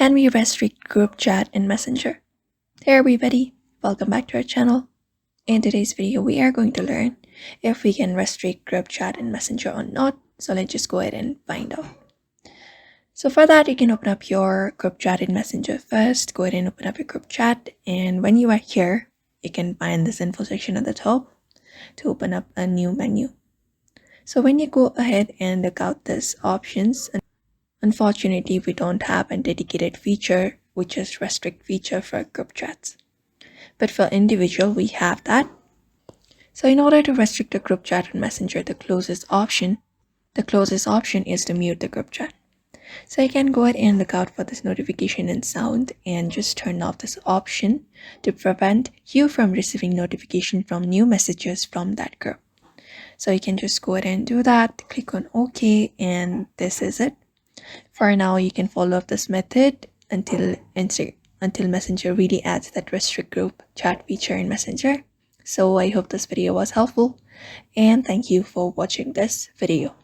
Can we restrict group chat in Messenger? Hey everybody, welcome back to our channel. In today's video, we are going to learn if we can restrict group chat in Messenger or not. So let's just go ahead and find out. So for that, you can open up your group chat in Messenger first. Go ahead and open up your group chat. And when you are here, you can find this info section at the top to open up a new menu. So when you go ahead and look out these options, unfortunately, we don't have a dedicated feature, which is restrict feature for group chats. But for individual, we have that. So in order to restrict a group chat in Messenger, the closest option is to mute the group chat. So you can go ahead and look out for this notification and sound and just turn off this option to prevent you from receiving notification from new messages from that group. So you can just go ahead and do that, click on OK, and this is it. For now, you can follow up this method until Messenger really adds that restrict group chat feature in Messenger. So I hope this video was helpful, and thank you for watching this video.